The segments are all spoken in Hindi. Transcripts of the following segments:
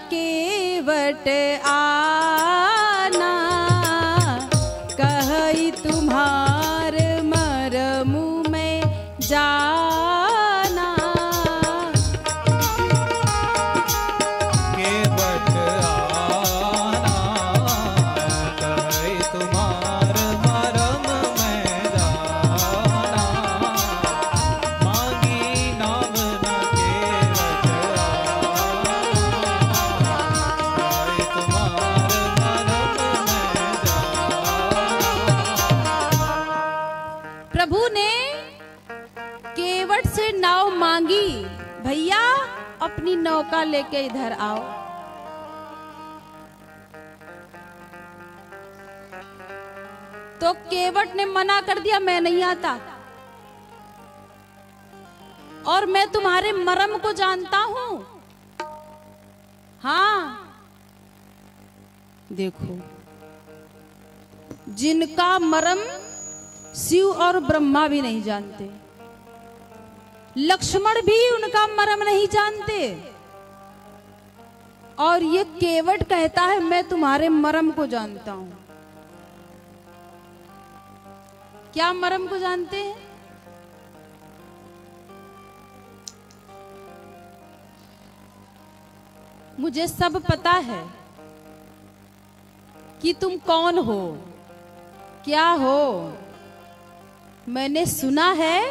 केवट आना, कही तुम्हार मरमु में जाना। केवट आना, कही तुम्हार मरम में जाना। मांगी नाम न केवट आना, कही तुम्हार मरम में जाना। प्रभु ने केवट से नाव मांगी, भैया अपनी नौका लेके इधर आओ। तो केवट ने मना कर दिया, मैं नहीं आता, और मैं तुम्हारे मरम को जानता हूं। हाँ देखो, जिनका मरम शिव और ब्रह्मा भी नहीं जानते, लक्ष्मण भी उनका मरम नहीं जानते, और ये केवट कहता है मैं तुम्हारे मरम को जानता हूं। क्या मरम को जानते हैं? मुझे सब पता है कि तुम कौन हो, क्या हो। मैंने सुना है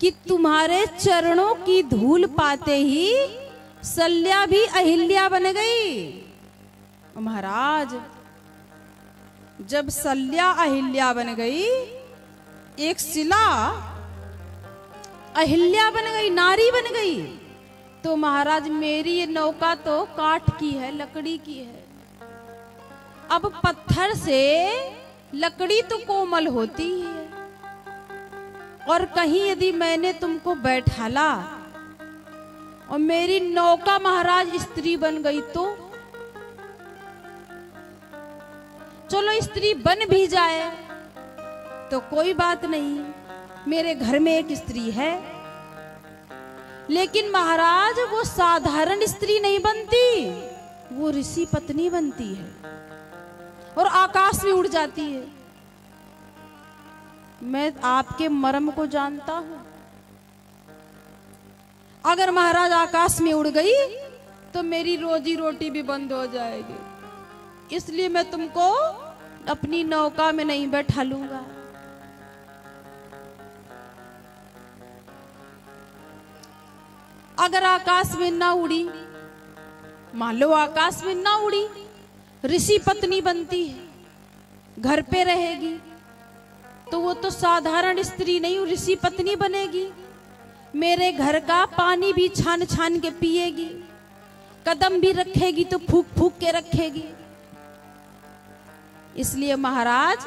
कि तुम्हारे चरणों की धूल पाते ही सल्या भी अहिल्या बन गई। महाराज, जब सल्या अहिल्या बन गई, एक शिला अहिल्या बन गई, नारी बन गई, तो महाराज मेरी ये नौका तो काठ की है, लकड़ी की है। अब पत्थर से लकड़ी तो कोमल होती है, और कहीं यदि मैंने तुमको बैठाला और मेरी नौका महाराज स्त्री बन गई तो? चलो स्त्री बन भी जाए तो कोई बात नहीं, मेरे घर में एक स्त्री है, लेकिन महाराज वो साधारण स्त्री नहीं बनती, वो ऋषि पत्नी बनती है और आकाश में उड़ जाती है। मैं आपके मर्म को जानता हूं। अगर महाराज आकाश में उड़ गई तो मेरी रोजी रोटी भी बंद हो जाएगी, इसलिए मैं तुमको अपनी नौका में नहीं बैठा लूंगा। अगर आकाश में ना उड़ी, मान लो आकाश में ना उड़ी, ऋषि पत्नी बनती है, घर पे रहेगी, तो वो तो साधारण स्त्री नहीं, ऋषि पत्नी बनेगी। मेरे घर का पानी भी छान छान के पिएगी, कदम भी रखेगी तो फूक फूक के रखेगी। इसलिए महाराज,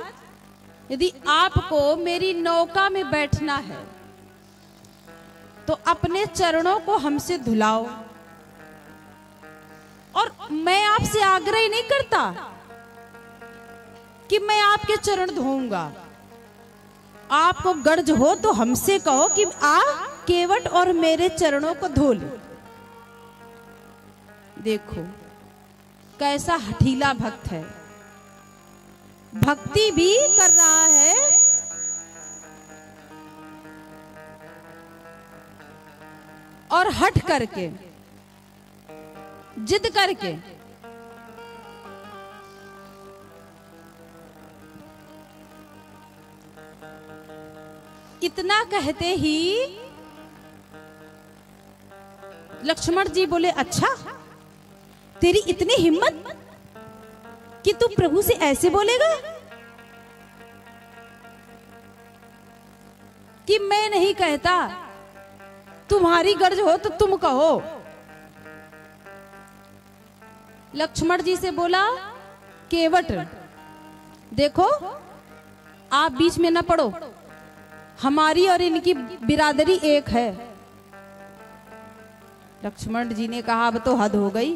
यदि आपको मेरी नौका में बैठना है तो अपने चरणों को हमसे धुलाओ। और मैं आपसे आग्रह नहीं करता कि मैं आपके चरण धोऊंगा। आपको गर्ज हो तो हमसे कहो कि आ केवट और मेरे चरणों को धो ले। देखो कैसा हठीला भक्त है, भक्ति भी कर रहा है और हट करके, जिद करके। इतना कहते ही लक्ष्मण जी बोले, अच्छा तेरी इतनी हिम्मत कि तू प्रभु से ऐसे बोलेगा कि मैं नहीं कहता, तुम्हारी गर्ज हो तो तुम कहो। लक्ष्मण जी से बोला, केवट देखो आप बीच में न पड़ो, हमारी और इनकी बिरादरी एक है। लक्ष्मण जी ने कहा अब तो हद हो गई,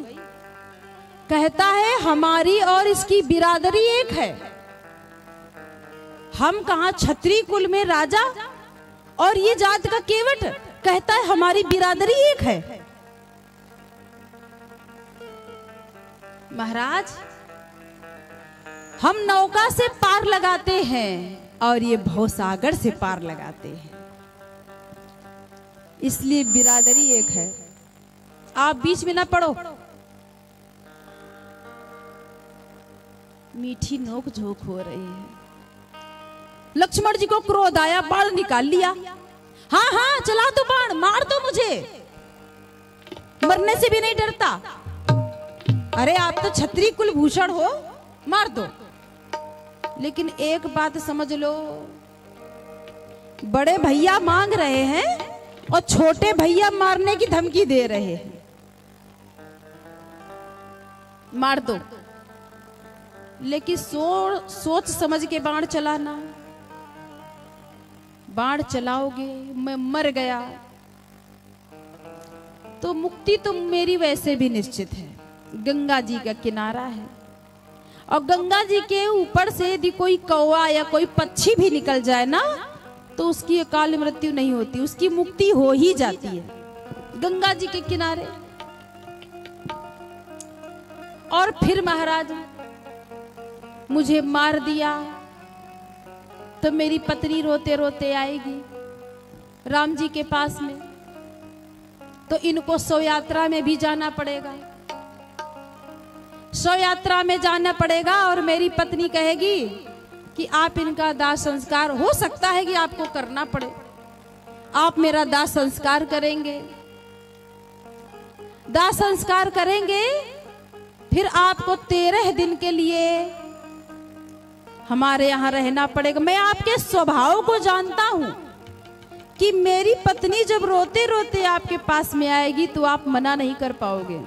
कहता है हमारी और इसकी बिरादरी एक है। हम कहां क्षत्रिय कुल में राजा और ये जात का केवट कहता है हमारी बिरादरी एक है। महाराज, हम नौका से पार लगाते हैं और ये भवसागर से पार लगाते हैं, इसलिए बिरादरी एक है। आप बीच में ना पड़ो। मीठी नोक झोंक हो रही है। लक्ष्मण जी को क्रोध आया, बाण निकाल लिया। हाँ हाँ चला तो बाण, मार दो मुझे, मरने से भी नहीं डरता। अरे आप तो क्षत्रिय कुलभूषण हो, मार दो। लेकिन एक बात समझ लो, बड़े भैया मांग रहे हैं और छोटे भैया मारने की धमकी दे रहे हैं। मार दो, लेकिन सोच समझ के बाण चलाना। बाण चलाओगे, मैं मर गया तो मुक्ति तो मेरी वैसे भी निश्चित है। गंगा जी का किनारा है और गंगा जी के ऊपर से यदि कोई कौवा या कोई पक्षी भी निकल जाए ना, तो उसकी अकाल मृत्यु नहीं होती, उसकी मुक्ति हो ही जाती है गंगा जी के किनारे। और फिर महाराज मुझे मार दिया तो मेरी पत्नी रोते रोते आएगी राम जी के पास में, तो इनको शव यात्रा में भी जाना पड़ेगा। शव यात्रा में जाना पड़ेगा और मेरी पत्नी कहेगी कि आप इनका दाह संस्कार, हो सकता है कि आपको करना पड़े, आप मेरा दाह संस्कार करेंगे। दाह संस्कार करेंगे, फिर आपको 13 दिन के लिए हमारे यहाँ रहना पड़ेगा। मैं आपके स्वभाव को जानता हूं कि मेरी पत्नी जब रोते रोते आपके पास में आएगी तो आप मना नहीं कर पाओगे।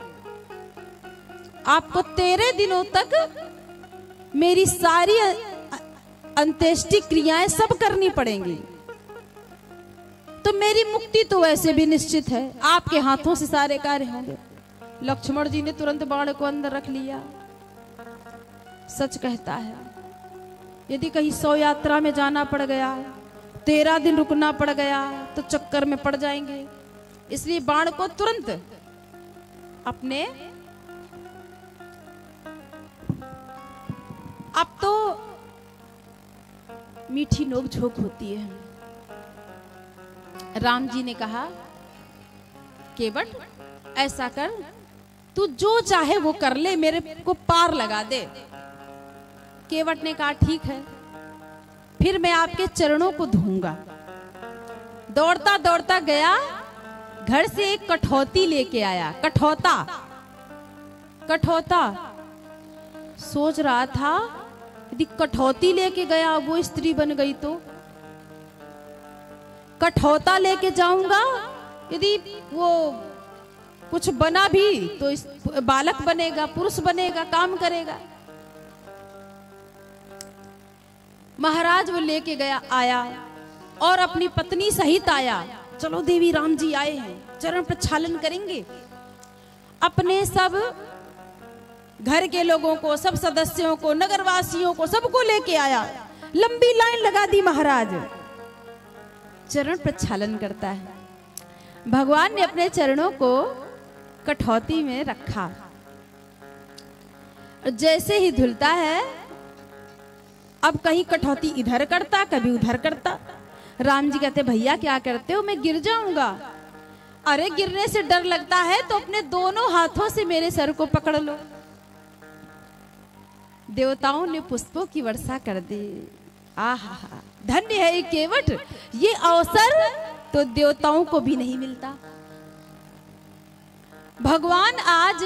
आपको 13 दिनों तक मेरी सारी अंत्येष्टि क्रियाएं सब करनी पड़ेंगी। तो मेरी मुक्ति तो वैसे भी निश्चित है, आपके हाथों से सारे कार्य होंगे। लक्ष्मण जी ने तुरंत बाण को अंदर रख लिया। सच कहता है, यदि कहीं शव यात्रा में जाना पड़ गया, 13 दिन रुकना पड़ गया, तो चक्कर में पड़ जाएंगे। इसलिए बाण को तुरंत अपने, अब तो मीठी नोक झोंक होती है। राम जी ने कहा, केवट ऐसा कर, तू जो चाहे वो कर ले, मेरे को पार लगा दे। केवट ने कहा ठीक है, फिर मैं आपके चरणों को धोऊंगा। दौड़ता दौड़ता गया, घर से एक कठौती लेके आया। कठौता सोच रहा था यदि कठौती लेके गया वो स्त्री बन गई तो, कठौता लेके जाऊंगा, यदि वो कुछ बना भी तो बालक बनेगा, पुरुष बनेगा, काम करेगा। महाराज वो लेके गया, आया और अपनी पत्नी सहित आया। चलो देवी राम जी आए हैं, चरण प्रक्षालन करेंगे। अपने सब घर के लोगों को, सब सदस्यों को, नगरवासियों को, सबको लेके आया। लंबी लाइन लगा दी। महाराज चरण प्रक्षालन करता है। भगवान ने अपने चरणों को कठौती में रखा। जैसे ही धुलता है, अब कहीं कठौती इधर करता, कभी उधर करता। राम जी कहते, भैया क्या करते हो, मैं गिर जाऊंगा। अरे गिरने से डर लगता है तो अपने दोनों हाथों से मेरे सर को पकड़ लो। देवताओं ने पुष्पों की वर्षा कर दी। आहा, धन्य है ये केवट, ये अवसर तो देवताओं को भी नहीं मिलता। भगवान आज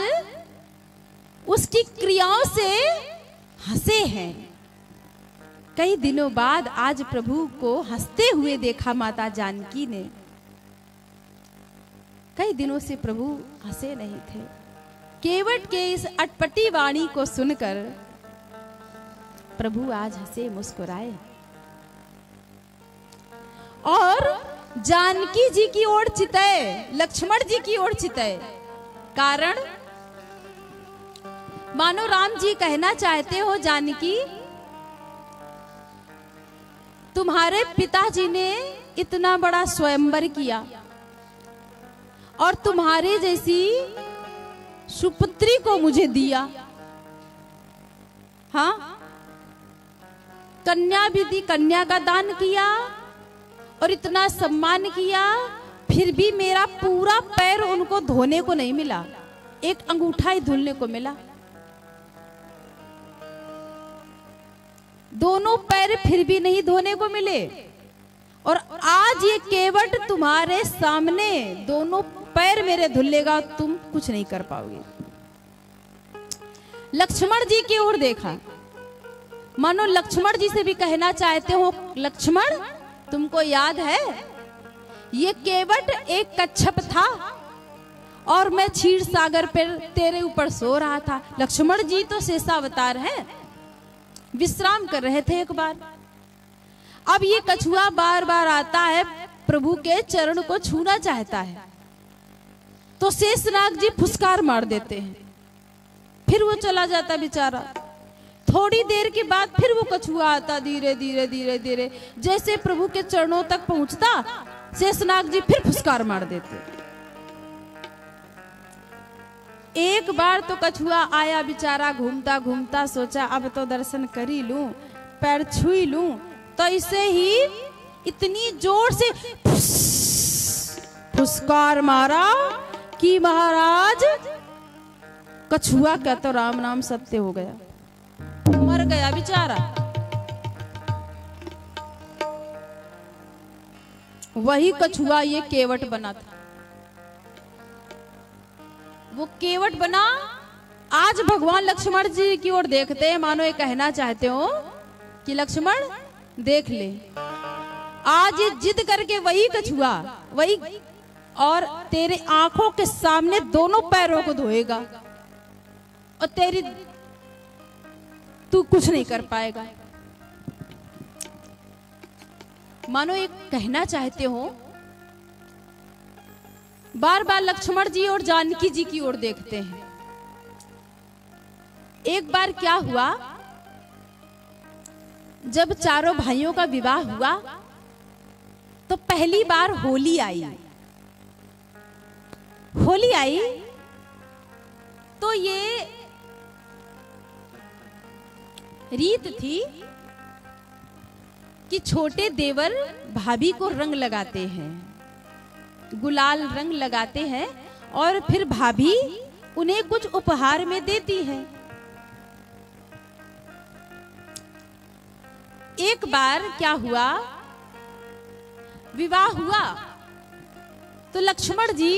उसकी क्रियाओं से हंसे हैं। कई दिनों बाद आज प्रभु को हंसते हुए देखा माता जानकी ने। कई दिनों से प्रभु हंसे नहीं थे। केवट के इस अटपटी वाणी को सुनकर प्रभु आज हंसे, मुस्कुराए और जानकी जी की ओर चिताए, लक्ष्मण जी की ओर चिताए। कारण मानो राम जी कहना चाहते हो, जानकी तुम्हारे पिताजी ने इतना बड़ा स्वयंवर किया और तुम्हारे जैसी सुपुत्री को मुझे दिया, हाँ, कन्या भी दी, कन्या का दान किया और इतना सम्मान किया, फिर भी मेरा पूरा पैर उनको धोने को नहीं मिला, एक अंगूठा ही धुलने को मिला। दोनों पैर फिर भी नहीं धोने को मिले, और आज ये केवट तुम्हारे सामने दोनों पैर मेरे धुलेगा, तुम कुछ नहीं कर पाओगे। लक्ष्मण जी की ओर देखा, मानो लक्ष्मण जी से भी कहना चाहते हो, लक्ष्मण तुमको याद है ये केवट एक कच्छप था और मैं क्षीर सागर पर तेरे ऊपर सो रहा था। लक्ष्मण जी तो शेषावतार हैं, विश्राम कर रहे थे एक बार। अब ये कछुआ बार बार आता है, प्रभु के चरण को छूना चाहता है, तो शेषनाग जी फुसकार मार देते हैं, फिर वो चला जाता बेचारा। थोड़ी देर के बाद फिर वो कछुआ आता, धीरे धीरे धीरे धीरे, जैसे प्रभु के चरणों तक पहुंचता, शेषनाग जी फिर फुसकार मार देते। एक बार तो कछुआ आया बेचारा, घूमता घूमता सोचा अब तो दर्शन कर ही लूं, पैर छू ही लूं, तो इसे ही इतनी जोर से फुसकार मारा कि महाराज कछुआ का तो राम नाम सत्य हो गया, मर गया बेचारा। वही कछुआ ये केवट बना था, वो केवट बना। आज भगवान लक्ष्मण जी की ओर देखते हैं, मानो ये कहना चाहते हो कि लक्ष्मण देख ले, आज ये जिद करके वही कछुआ वही और तेरे आंखों के सामने दोनों पैरों को धोएगा और तू कुछ नहीं कर पाएगा। मानो ये कहना चाहते हो, बार बार लक्ष्मण जी और जानकी जी की ओर देखते हैं। एक बार क्या हुआ, जब चारों भाइयों का विवाह हुआ तो पहली बार होली आई। होली आई तो ये रीत थी कि छोटे देवर भाभी को रंग लगाते हैं, गुलाल रंग लगाते हैं, और फिर भाभी उन्हें कुछ उपहार में देती है। एक बार क्या हुआ, विवाह हुआ तो लक्ष्मण जी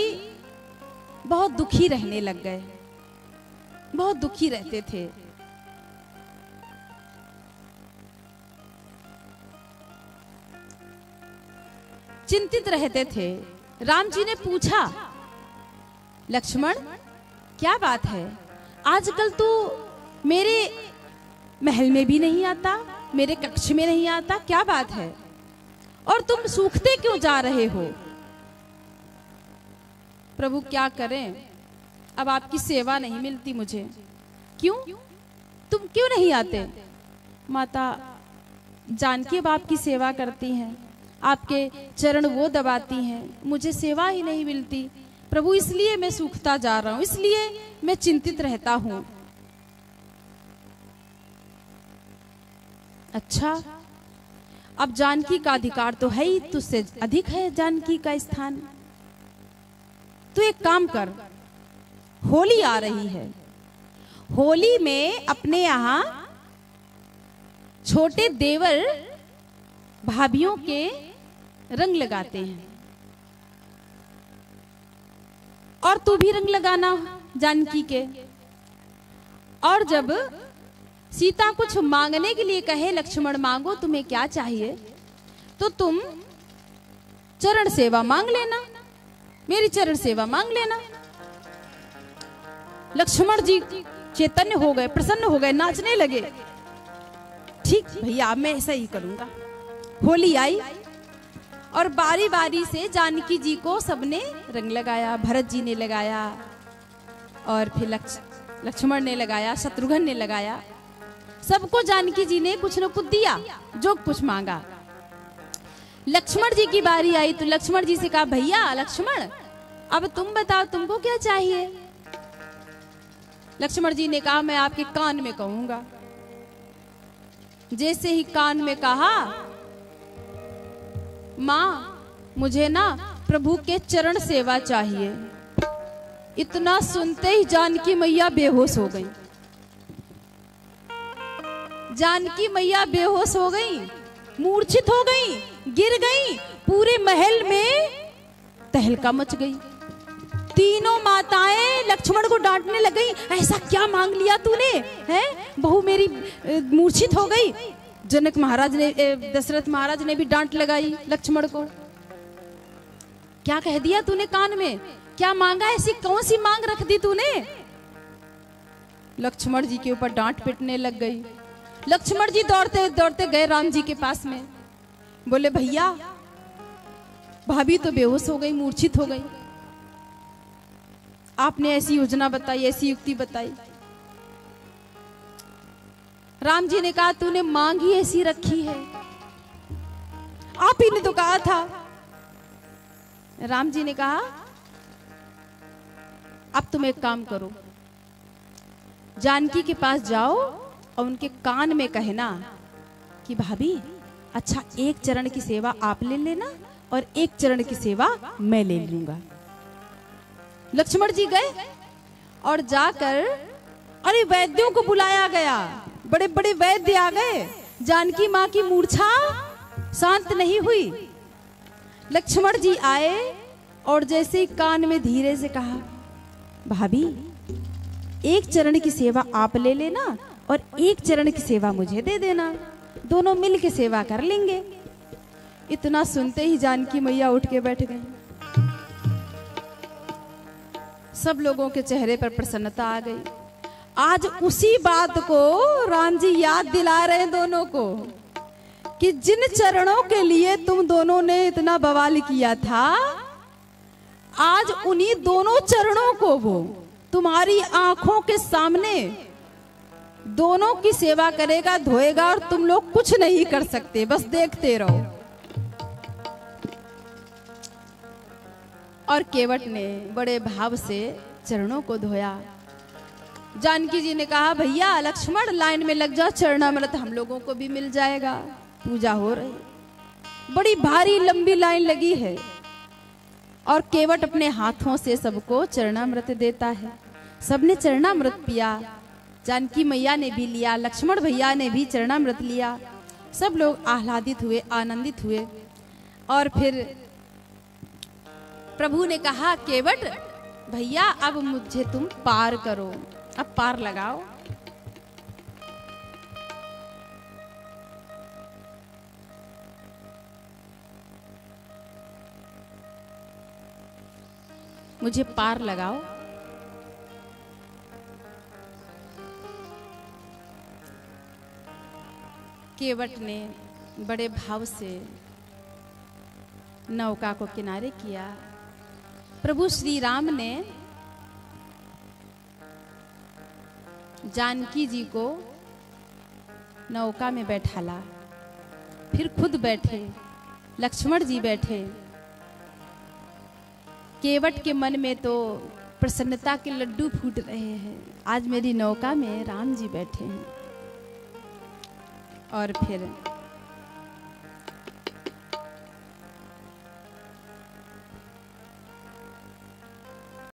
बहुत दुखी रहने लग गए, बहुत दुखी रहते थे। चिंतित रहते थे। राम जी ने पूछा, लक्ष्मण क्या बात है, आजकल तू मेरे महल में भी नहीं आता, मेरे कक्ष में नहीं आता, क्या बात है, और तुम सूखते क्यों जा रहे हो? प्रभु क्या करें, अब आपकी सेवा नहीं मिलती मुझे। क्यों, तुम क्यों नहीं आते? माता जानकी अब आपकी सेवा करती हैं, आपके चरण वो दबाती हैं, मुझे सेवा ही नहीं मिलती प्रभु, इसलिए मैं सूखता जा रहा हूं, इसलिए मैं चिंतित रहता हूं। अच्छा, अब जानकी का अधिकार तो है ही, तुझसे अधिक है जानकी का स्थान। तू एक काम कर, होली आ रही है, होली में अपने यहां छोटे देवर भाभियों के रंग लगाते हैं, और तू भी रंग लगाना जानकी के। और जब सीता कुछ मांगने के लिए कहे, लक्ष्मण मांगो तुम्हें क्या चाहिए, तो तुम चरण सेवा मांग लेना, मेरी चरण सेवा मांग लेना। लक्ष्मण जी चैतन्य हो गए, प्रसन्न हो गए, नाचने लगे। ठीक भैया, मैं ऐसा ही करूंगा। होली आई और बारी बारी से जानकी जी को सबने रंग लगाया, भरत जी ने लगाया, और फिर लक्ष्मण ने लगाया, शत्रुघ्न ने लगाया, सबको जानकी जी ने कुछ न कुछ दिया, जो कुछ मांगा। लक्ष्मण जी की बारी आई तो लक्ष्मण जी से कहा, भैया लक्ष्मण अब तुम बताओ तुमको क्या चाहिए? लक्ष्मण जी ने कहा, मैं आपके कान में कहूंगा। जैसे ही कान में कहा, माँ मुझे ना प्रभु के चरण सेवा चाहिए, इतना सुनते ही जानकी मैया बेहोश हो गई। जानकी मैया बेहोश हो गई, मूर्छित हो गई, गिर गई। पूरे महल में तहलका मच गई। तीनों माताएं लक्ष्मण को डांटने लग गई, ऐसा क्या मांग लिया तूने, है बहू मेरी मूर्छित हो गई। जनक महाराज ने, दशरथ महाराज ने भी डांट लगाई लक्ष्मण को। क्या कह दिया तूने कान में, क्या मांगा, ऐसी कौन सी मांग रख दी तूने। लक्ष्मण जी के ऊपर डांट पिटने लग गई। लक्ष्मण जी दौड़ते दौड़ते गए राम जी के पास में, बोले भैया भाभी तो बेहोश हो गई, मूर्छित हो गई, आपने ऐसी योजना बताई, ऐसी युक्ति बताई। राम जी ने कहा तूने मांग ही ऐसी रखी है, आप ही ने तो कहा था। राम जी ने कहा अब तुम एक काम करो, जानकी के पास जाओ और उनके कान में कहना कि भाभी अच्छा एक चरण की सेवा आप ले लेना और एक चरण की सेवा मैं ले लूंगा। लक्ष्मण जी गए और जाकर, अरे वैद्यों को बुलाया गया, बड़े बड़े वैद्य आ गए। जानकी माँ की मूर्छा शांत नहीं हुई। लक्ष्मण जी आए और जैसे ही कान में धीरे से कहा, भाभी एक चरण की सेवा आप ले लेना और एक चरण की सेवा मुझे दे देना, दोनों मिल के सेवा कर लेंगे। इतना सुनते ही जानकी मैया उठ के बैठ गई। सब लोगों के चेहरे पर प्रसन्नता आ गई। आज उसी बात को राम जी याद दिला रहे हैं दोनों को कि जिन चरणों के लिए तुम दोनों ने इतना बवाल किया था, आज उन्हीं दोनों चरणों को वो तुम्हारी आंखों के सामने दोनों की सेवा करेगा, धोएगा और तुम लोग कुछ नहीं कर सकते, बस देखते रहो। और केवट ने बड़े भाव से चरणों को धोया। जानकी जी ने कहा भैया लक्ष्मण लाइन में लग जाओ, चरणामृत हम लोगों को भी मिल जाएगा, पूजा हो रही, बड़ी भारी लंबी लाइन लगी है। और केवट अपने हाथों से सबको चरणामृत देता है। सबने चरणामृत पिया, जानकी मैया ने भी लिया, लक्ष्मण भैया ने भी चरणामृत लिया। सब लोग आह्लादित हुए, आनंदित हुए। और फिर प्रभु ने कहा केवट भैया अब मुझे तुम पार करो, अब पार लगाओ। मुझे पार लगाओ। केवट ने बड़े भाव से नौका को किनारे किया। प्रभु श्री राम ने जानकी जी को नौका में बैठाला, फिर खुद बैठे, लक्ष्मण जी बैठे। केवट के मन में तो प्रसन्नता के लड्डू फूट रहे हैं, आज मेरी नौका में राम जी बैठे हैं। और फिर